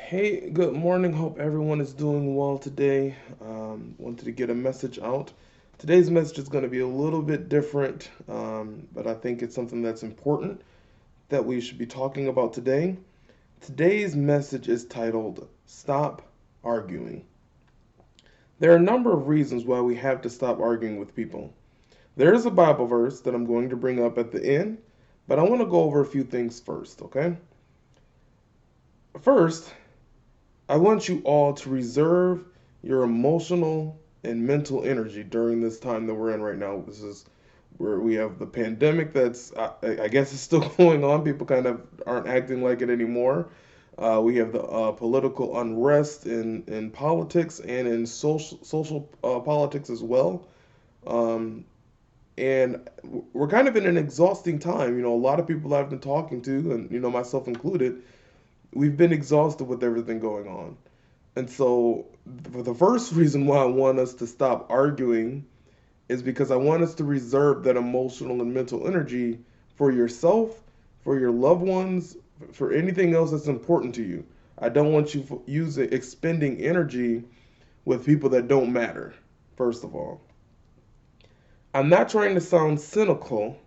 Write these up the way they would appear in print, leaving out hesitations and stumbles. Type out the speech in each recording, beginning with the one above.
Hey, good morning. Hope everyone is doing well today. Wanted to get a message out. Today's message is going to be a little bit different, but I think it's something that's important that we should be talking about today. Today's message is titled Stop Arguing. There are a number of reasons why we have to stop arguing with people. There is a Bible verse that I'm going to bring up at the end, but I want to go over a few things first, okay? First, I want you all to reserve your emotional and mental energy during this time that we're in right now. This is where we have the pandemic that's, I guess, it's still going on. People kind of aren't acting like it anymore. We have the political unrest in politics and in social politics as well. Um, and we're kind of in an exhausting time. A lot of people I've been talking to, and myself included, we've been exhausted with everything going on. And so, for the first reason why I want us to stop arguing is because I want us to reserve that emotional and mental energy for yourself, for your loved ones, for anything else that's important to you. I don't want you using expending energy with people that don't matter. First of all, I'm not trying to sound cynical,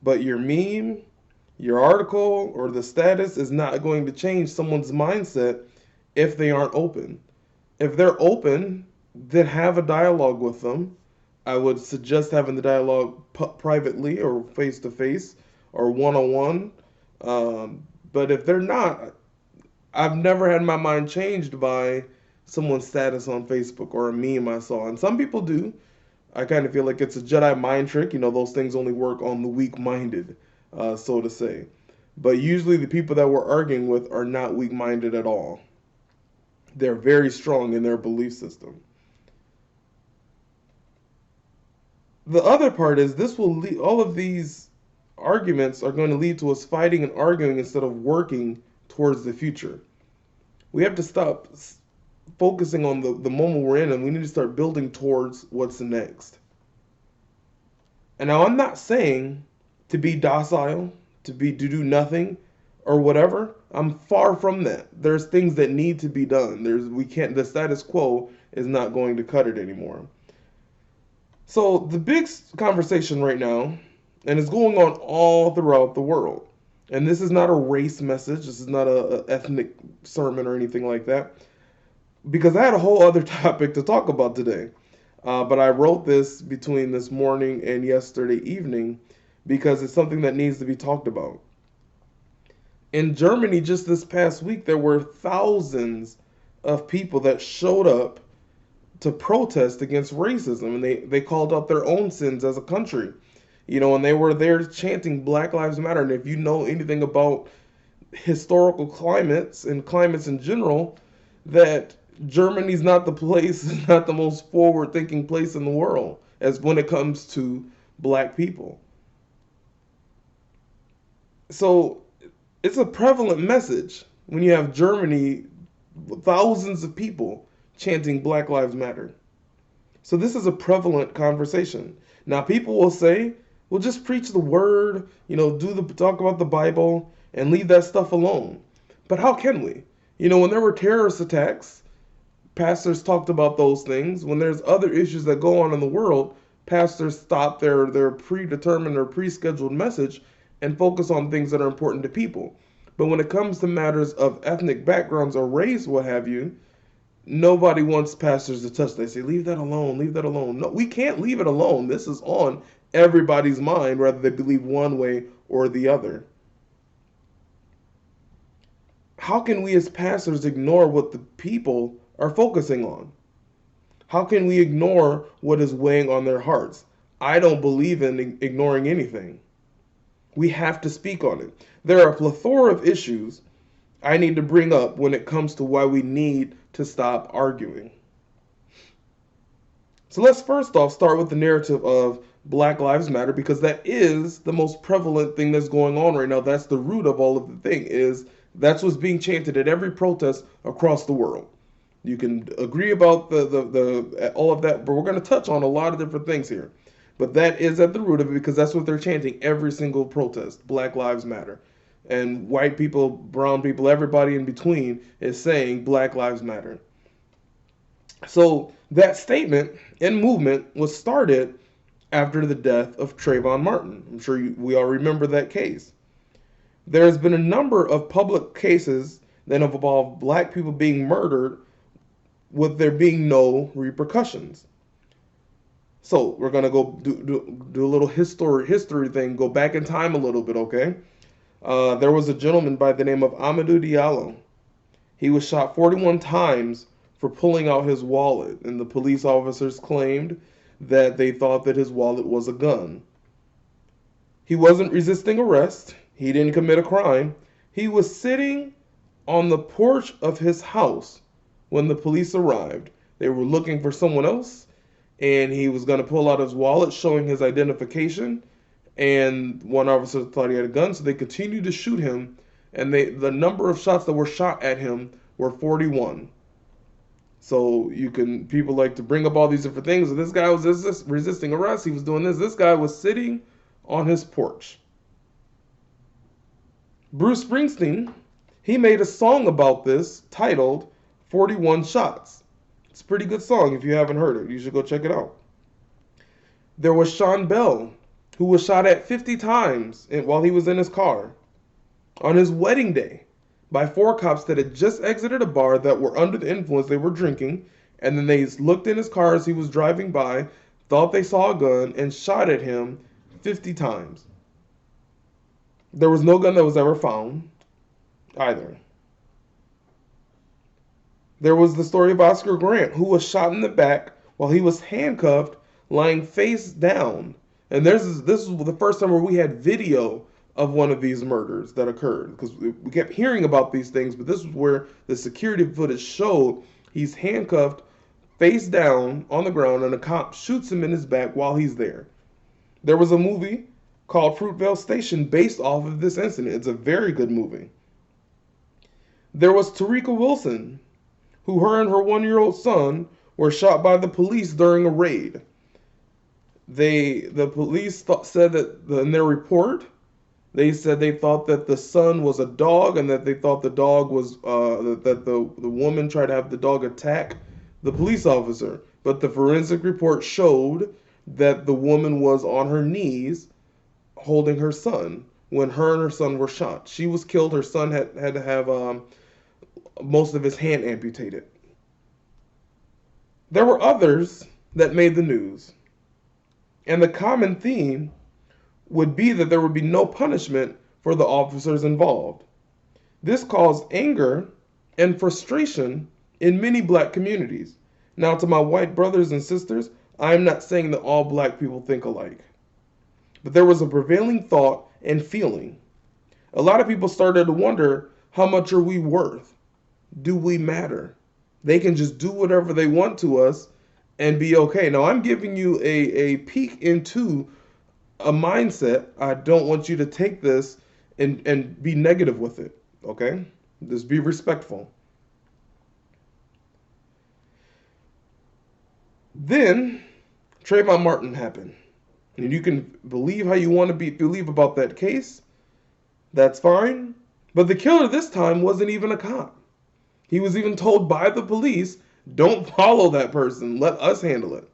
but your meme, your article, or the status is not going to change someone's mindset if they aren't open. If they're open, then have a dialogue with them. I would suggest having the dialogue privately or face to face or one on one. But if they're not, I've never had my mind changed by someone's status on Facebook or a meme I saw. And some people do. I kind of feel like it's a Jedi mind trick. Those things only work on the weak minded, so to say. But usually the people that we're arguing with are not weak minded at all. They're very strong in their belief system. The other part is this will lead, all of these arguments are going to lead to us fighting and arguing instead of working towards the future. We have to stop focusing on the moment we're in, and we need to start building towards what's next. And now I'm not saying to be docile, to do nothing or whatever. I'm far from that. There's things that need to be done. We can't the status quo is not going to cut it anymore. So the big conversation right now, and it's going on all throughout the world. And this is not a race message. This is not a ethnic sermon or anything like that. Because I had a whole other topic to talk about today. But I wrote this between this morning and yesterday evening because it's something that needs to be talked about. In Germany, just this past week, there were thousands of people that showed up to protest against racism, and they called out their own sins as a country. And they were there chanting Black Lives Matter. And if you know anything about historical climates and climates in general, that Germany's not the place, not the most forward-thinking place in the world as when it comes to black people. So it's a prevalent message when you have Germany, thousands of people chanting Black Lives Matter. So this is a prevalent conversation. Now people will say, "Well, just preach the word, talk about the Bible and leave that stuff alone." But how can we? When there were terrorist attacks, pastors talked about those things. When there's other issues that go on in the world, pastors stop their predetermined or pre-scheduled message and focus on things that are important to people. But when it comes to matters of ethnic backgrounds or race, what have you, nobody wants pastors to touch. They say, leave that alone, leave that alone. No, we can't leave it alone. This is on everybody's mind, whether they believe one way or the other. How can we as pastors ignore what the people are focusing on? How can we ignore what is weighing on their hearts? I don't believe in ignoring anything. We have to speak on it. There are a plethora of issues I need to bring up when it comes to why we need to stop arguing. So let's first off start with the narrative of Black Lives Matter, because that is the most prevalent thing that's going on right now. That's the root of all of the thing, is that's what's being chanted at every protest across the world. You can agree about the all of that, but we're going to touch on a lot of different things here. But that is at the root of it because that's what they're chanting every single protest, Black Lives Matter. And white people, brown people, everybody in between is saying Black Lives Matter. So that statement and movement was started after the death of Trayvon Martin. I'm sure we all remember that case. There has been a number of public cases that have involved black people being murdered with there being no repercussions. So we're gonna go do a little history thing, go back in time a little bit, okay? There was a gentleman by the name of Amadou Diallo. He was shot 41 times for pulling out his wallet, and the police officers claimed that they thought that his wallet was a gun. He wasn't resisting arrest. He didn't commit a crime. He was sitting on the porch of his house when the police arrived. They were looking for someone else, and he was going to pull out his wallet showing his identification, and one officer thought he had a gun, so they continued to shoot him, and the number of shots that were shot at him were 41. So people like to bring up all these different things. This guy was resisting arrest. He was doing this. This guy was sitting on his porch. Bruce Springsteen, he made a song about this titled 41 Shots. It's a pretty good song. If you haven't heard it, you should go check it out. There was Sean Bell, who was shot at 50 times while he was in his car on his wedding day by 4 cops that had just exited a bar that were under the influence. They were drinking, and then they looked in his car as he was driving by, thought they saw a gun, and shot at him 50 times. There was no gun that was ever found either. There was the story of Oscar Grant, who was shot in the back while he was handcuffed, lying face down. And this is the first time where we had video of one of these murders that occurred, because we kept hearing about these things, but this was where the security footage showed he's handcuffed face down on the ground, and a cop shoots him in his back while he's there. There was a movie called Fruitvale Station based off of this incident. It's a very good movie. There was Tarika Wilson, who her and her 1-year-old son were shot by the police during a raid. The police said that in their report, they said they thought that the son was a dog, and that they thought the dog was that the woman tried to have the dog attack the police officer. But the forensic report showed that the woman was on her knees holding her son when her and her son were shot. She was killed. Her son had to have most of his hand amputated. There were others that made the news, and the common theme would be that there would be no punishment for the officers involved. This caused anger and frustration in many black communities. Now, to my white brothers and sisters, I am not saying that all black people think alike, but there was a prevailing thought and feeling. A lot of people started to wonder, how much are we worth? Do we matter? They can just do whatever they want to us and be okay. Now, I'm giving you a peek into a mindset. I don't want you to take this and be negative with it, okay? Just be respectful. Then Trayvon Martin happened. And you can believe how you want to believe about that case. That's fine. But the killer this time wasn't even a cop. He was even told by the police, don't follow that person. Let us handle it.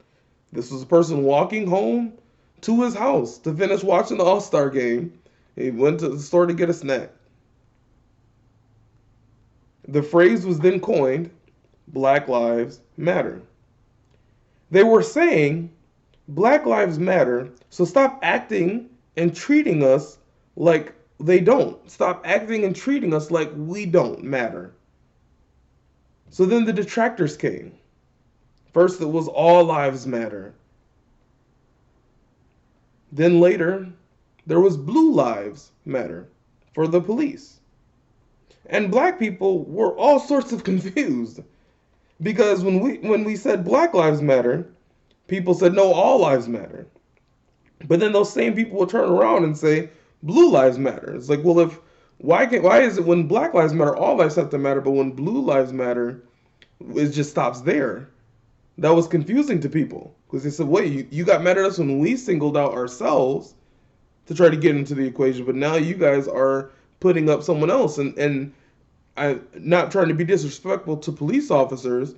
This was a person walking home to his house to finish watching the All-Star game. He went to the store to get a snack. The phrase was then coined, Black Lives Matter. They were saying, Black Lives Matter, so stop acting and treating us like they don't. Stop acting and treating us like we don't matter. So then the detractors came. First it was all lives matter. Then later, there was blue lives matter for the police. And black people were all sorts of confused. Because when we said Black Lives Matter, people said, no, all lives matter. But then those same people will turn around and say, blue lives matter. It's like, well, why is it when Black Lives Matter, all lives have to matter, but when blue lives matter, it just stops there? That was confusing to people. Because they said, wait, you got mad at us when we singled out ourselves to try to get into the equation, but now you guys are putting up someone else. And I'm not trying to be disrespectful to police officers,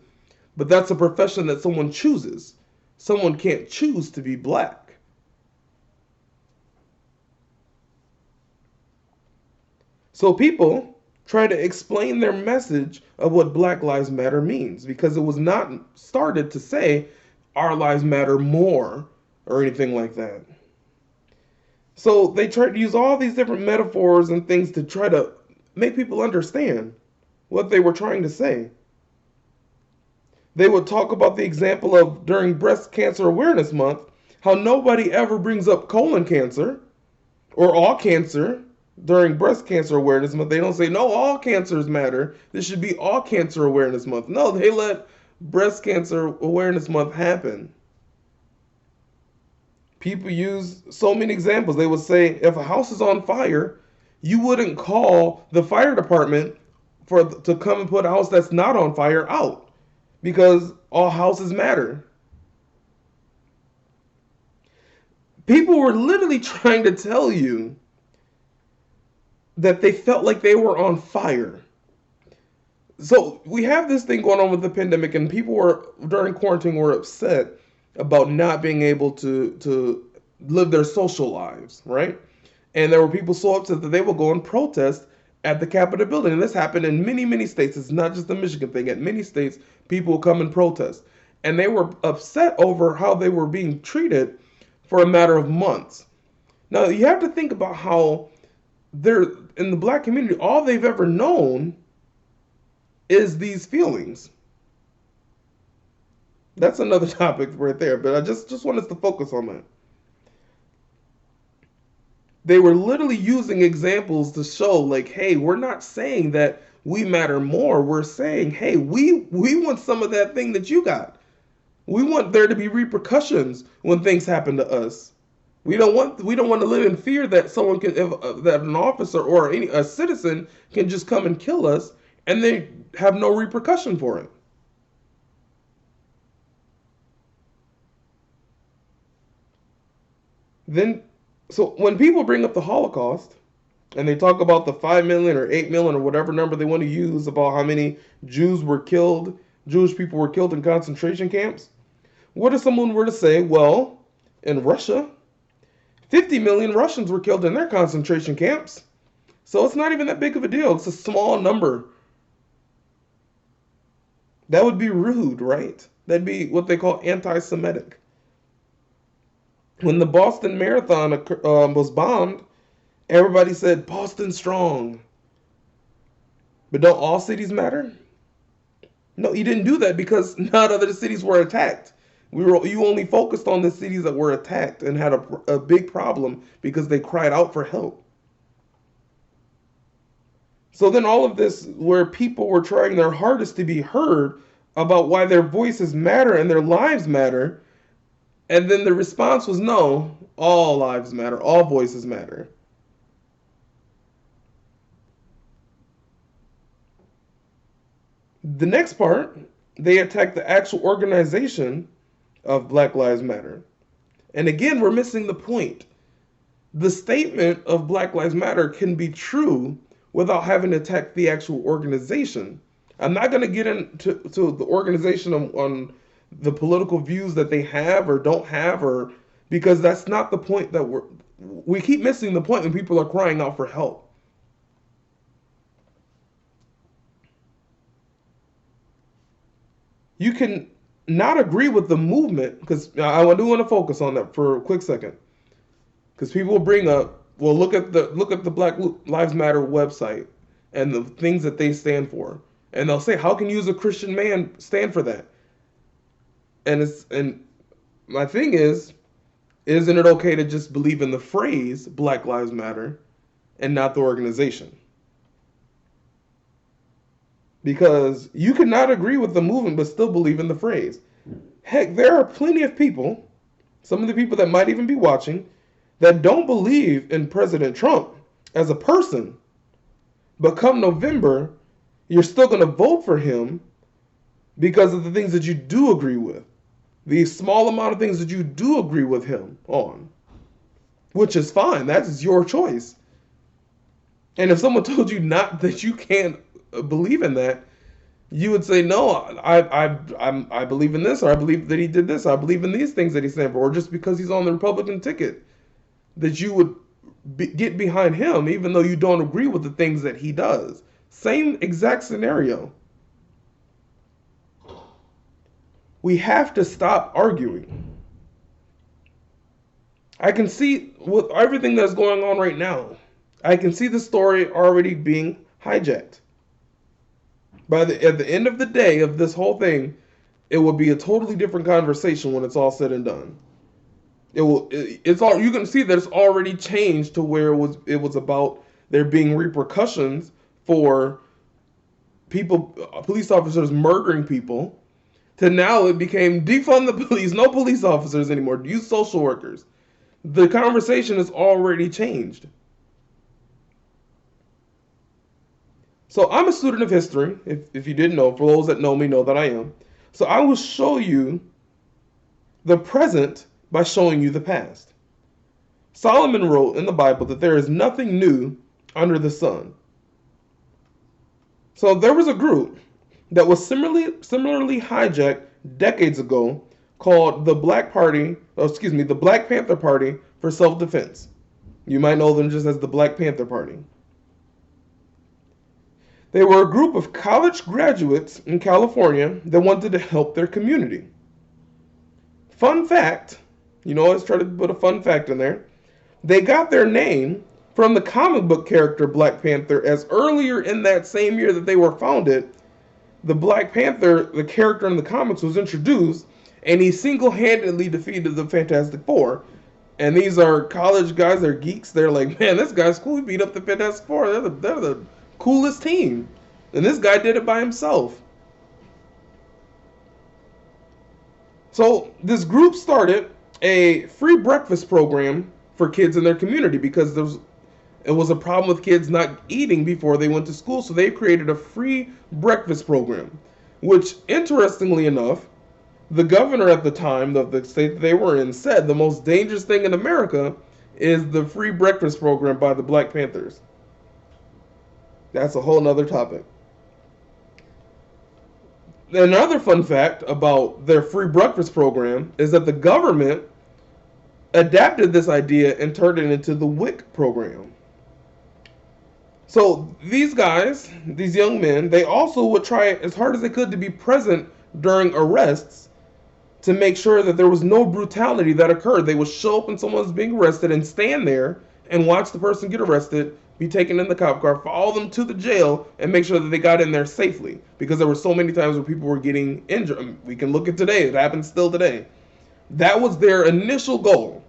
but that's a profession that someone chooses. Someone can't choose to be black. So people try to explain their message of what Black Lives Matter means, because it was not started to say our lives matter more or anything like that. So they tried to use all these different metaphors and things to try to make people understand what they were trying to say. They would talk about the example of during Breast Cancer Awareness Month, how nobody ever brings up colon cancer or all cancer during Breast Cancer Awareness Month. They don't say, no, all cancers matter. This should be All Cancer Awareness Month. No, they let Breast Cancer Awareness Month happen. People use so many examples. They would say, if a house is on fire, you wouldn't call the fire department to come and put a house that's not on fire out, because all houses matter. People were literally trying to tell you that they felt like they were on fire. So we have this thing going on with the pandemic, and people were during quarantine were upset about not being able to live their social lives, right? And there were people so upset that they would go and protest at the Capitol building. And this happened in many, many states. It's not just a Michigan thing. At many states, people will come and protest. And they were upset over how they were being treated for a matter of months. Now, you have to think about how they're in the black community, all they've ever known is these feelings. That's another topic right there, but I just want us to focus on that. They were literally using examples to show, like, hey, we're not saying that we matter more. We're saying, hey, we want some of that thing that you got. We want there to be repercussions when things happen to us. We don't want to live in fear that someone can, that an officer or a citizen can just come and kill us and they have no repercussion for it. Then, so when people bring up the Holocaust and they talk about the 5 million or 8 million or whatever number they want to use about how many Jewish people were killed in concentration camps, what if someone were to say, well, in Russia, 50 million Russians were killed in their concentration camps. So it's not even that big of a deal. It's a small number. That would be rude, right? That'd be what they call anti-Semitic. When the Boston Marathon was bombed, everybody said, Boston strong. But don't all cities matter? No, you didn't do that because not other cities were attacked. You only focused on the cities that were attacked and had a big problem because they cried out for help. So then all of this, where people were trying their hardest to be heard about why their voices matter and their lives matter, and then the response was no, all lives matter, all voices matter. The next part, they attacked the actual organization of Black Lives Matter. And again, we're missing the point. The statement of Black Lives Matter can be true without having to attack the actual organization. I'm not going to get into the organization on the political views that they have or don't have, or because that's not the point that we keep missing the point when people are crying out for help. You can not agree with the movement, because I do want to focus on that for a quick second, because people will bring up, well, look at the Black Lives Matter website and the things that they stand for, and they'll say, how can you as a Christian man stand for that? And my thing is, isn't it okay to just believe in the phrase Black Lives Matter and not the organization? Because you cannot agree with the movement but still believe in the phrase. Heck, there are plenty of people, some of the people that might even be watching, that don't believe in President Trump as a person. But come November, you're still going to vote for him because of the things that you do agree with. The small amount of things that you do agree with him on. Which is fine. That is your choice. And if someone told you not that you can't believe in that, you would say, no, I believe in this, or I believe that he did this, I believe in these things that he stand for, or just because he's on the Republican ticket, that you would get behind him even though you don't agree with the things that he does. Same exact scenario. We have to stop arguing. I can see with everything that's going on right now, I can see the story already being hijacked. At the end of the day of this whole thing, it will be a totally different conversation when it's all said and done. It's all, you can see that it's already changed to where it was about there being repercussions for people, police officers murdering people, to now it became defund the police, no police officers anymore, use social workers. The conversation has already changed. So I'm a student of history, if you didn't know. For those that know me know that I am. So I will show you the present by showing you the past. Solomon wrote in the Bible that there is nothing new under the sun. So there was a group that was similarly hijacked decades ago called the Black Panther Party for Self-Defense. You might know them just as the Black Panther Party. They were a group of college graduates in California that wanted to help their community. Fun fact, always try to put a fun fact in there. They got their name from the comic book character Black Panther, as earlier in that same year that they were founded, the Black Panther, the character in the comics, was introduced, and he single-handedly defeated the Fantastic Four. And these are college guys, they're geeks, they're like, man, this guy's cool, he beat up the Fantastic Four, they're the coolest team. And this guy did it by himself. So this group started a free breakfast program for kids in their community because it was a problem with kids not eating before they went to school. So they created a free breakfast program, which, interestingly enough, the governor at the time of the state that they were in said the most dangerous thing in America is the free breakfast program by the Black Panthers. That's a whole nother topic. Another fun fact about their free breakfast program is that the government adapted this idea and turned it into the WIC program. So these guys, these young men, they also would try as hard as they could to be present during arrests to make sure that there was no brutality that occurred. They would show up when someone was being arrested and stand there and watch the person get arrested, be taken in the cop car, follow them to the jail, and make sure that they got in there safely. Because there were so many times where people were getting injured. I mean, we can look at today. It happens still today. That was their initial goal.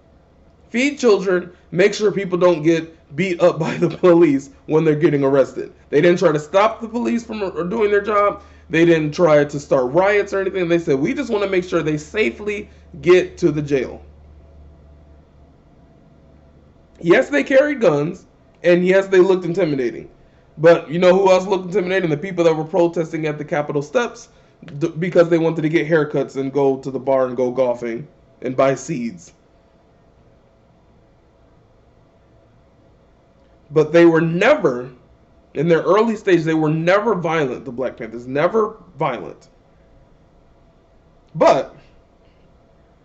Feed children, make sure people don't get beat up by the police when they're getting arrested. They didn't try to stop the police from doing their job. They didn't try to start riots or anything. They said, we just want to make sure they safely get to the jail. Yes, they carried guns, and yes, they looked intimidating. But you know who else looked intimidating? The people that were protesting at the Capitol steps because they wanted to get haircuts and go to the bar and go golfing and buy seeds. But they were never, in their early stage, they were never violent, the Black Panthers, never violent. But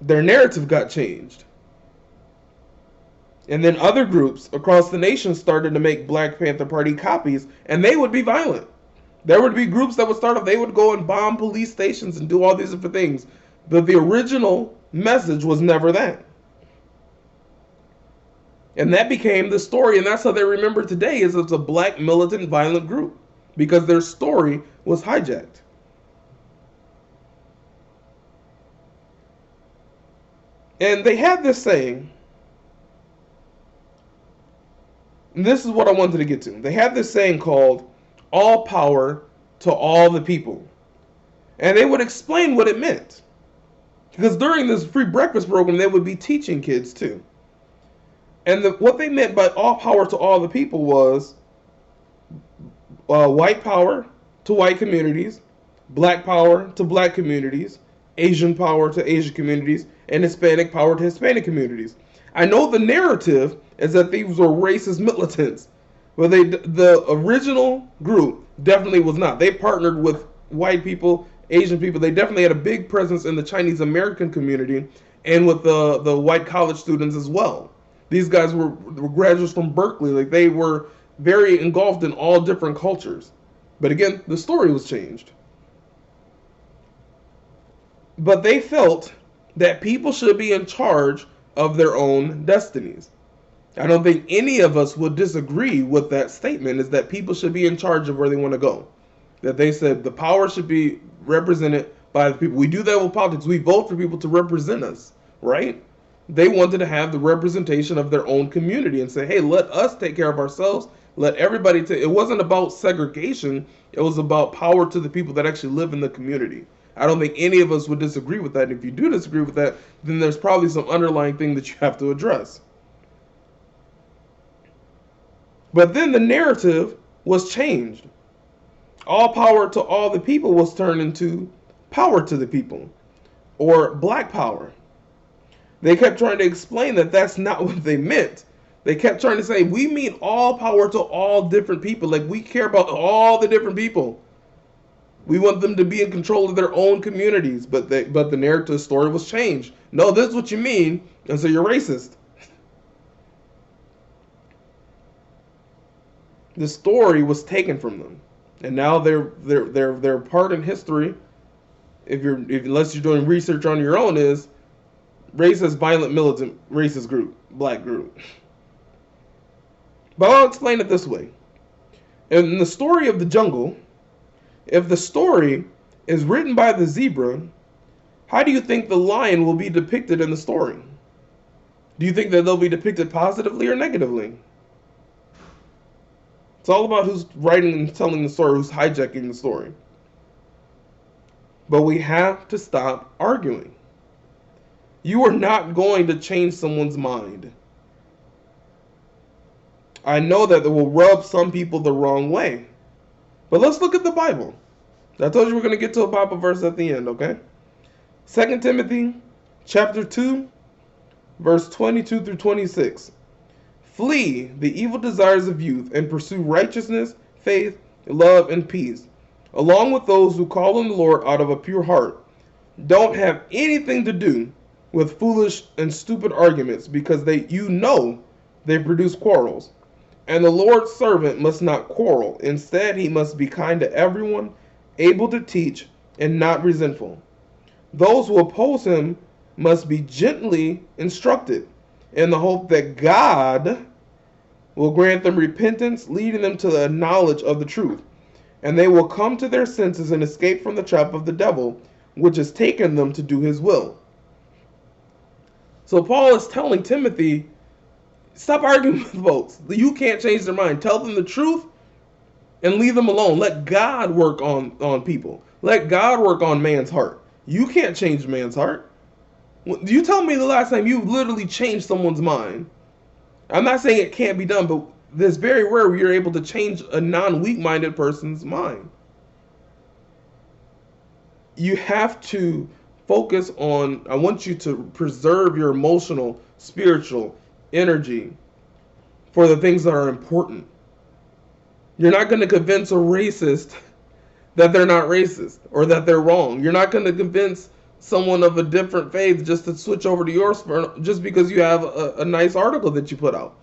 their narrative got changed. And then other groups across the nation started to make Black Panther Party copies, and they would be violent. There would be groups that would start up, they would go and bomb police stations and do all these different things. But the original message was never that. And that became the story, and that's how they remember today, is it's a black militant violent group, because their story was hijacked. And they had this saying, and this is what I wanted to get to. They had this saying called, all power to all the people. And they would explain what it meant. Because during this free breakfast program, they would be teaching kids too. And what they meant by all power to all the people was white power to white communities, black power to black communities, Asian power to Asian communities, and Hispanic power to Hispanic communities. I know the narrative is that these were racist militants, Well, the original group definitely was not. They partnered with white people, Asian people. They definitely had a big presence in the Chinese American community and with the white college students as well. These guys were graduates from Berkeley. Like they were very engulfed in all different cultures. But again, the story was changed. But they felt that people should be in charge of their own destinies. I don't think any of us would disagree with that statement, is that people should be in charge of where they want to go. That they said the power should be represented by the people. We do that with politics. We vote for people to represent us, right? They wanted to have the representation of their own community and say, hey, let us take care of ourselves. Let everybody take. It wasn't about segregation. It was about power to the people that actually live in the community. I don't think any of us would disagree with that. And if you do disagree with that, then there's probably some underlying thing that you have to address. But then the narrative was changed. All power to all the people was turned into power to the people, or black power. They kept trying to explain that that's not what they meant. They kept trying to say, we mean all power to all different people. Like we care about all the different people. We want them to be in control of their own communities. But the narrative story was changed. No, this is what you mean, and so you're racist. The story was taken from them, and now they're part in history. Unless you're doing research on your own, is racist, violent, militant, racist group, black group. But I'll explain it this way. In the story of the jungle, if the story is written by the zebra, how do you think the lion will be depicted in the story? Do you think that they'll be depicted positively or negatively? It's all about who's writing and telling the story, who's hijacking the story. But we have to stop arguing. You are not going to change someone's mind. I know that it will rub some people the wrong way. But let's look at the Bible. I told you we're going to get to a Bible verse at the end, okay? 2 Timothy chapter 2, verse 22 through 26. Flee the evil desires of youth and pursue righteousness, faith, love, and peace, along with those who call on the Lord out of a pure heart. Don't have anything to do with foolish and stupid arguments, because they produce quarrels. And the Lord's servant must not quarrel. Instead, he must be kind to everyone, able to teach, and not resentful. Those who oppose him must be gently instructed, in the hope that God will grant them repentance, leading them to the knowledge of the truth. And they will come to their senses and escape from the trap of the devil, which has taken them to do his will. So Paul is telling Timothy, stop arguing with folks. You can't change their mind. Tell them the truth and leave them alone. Let God work on people. Let God work on man's heart. You can't change man's heart. You tell me the last time you literally changed someone's mind. I'm not saying it can't be done, but it's very rare where you're able to change a non-weak-minded person's mind. You have to focus on, I want you to preserve your emotional, spiritual energy for the things that are important. You're not going to convince a racist that they're not racist or that they're wrong. You're not going to convince someone of a different faith just to switch over to yours just because you have a nice article that you put out.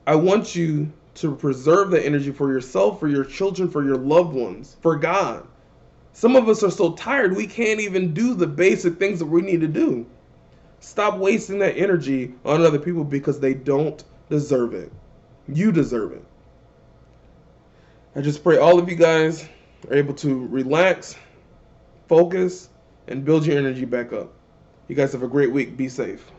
I want you to preserve that energy for yourself, for your children, for your loved ones, for God. Some of us are so tired we can't even do the basic things that we need to do. Stop wasting that energy on other people because they don't deserve it. You deserve it. I just pray all of you guys are able to relax, focus, and build your energy back up. You guys have a great week. Be safe.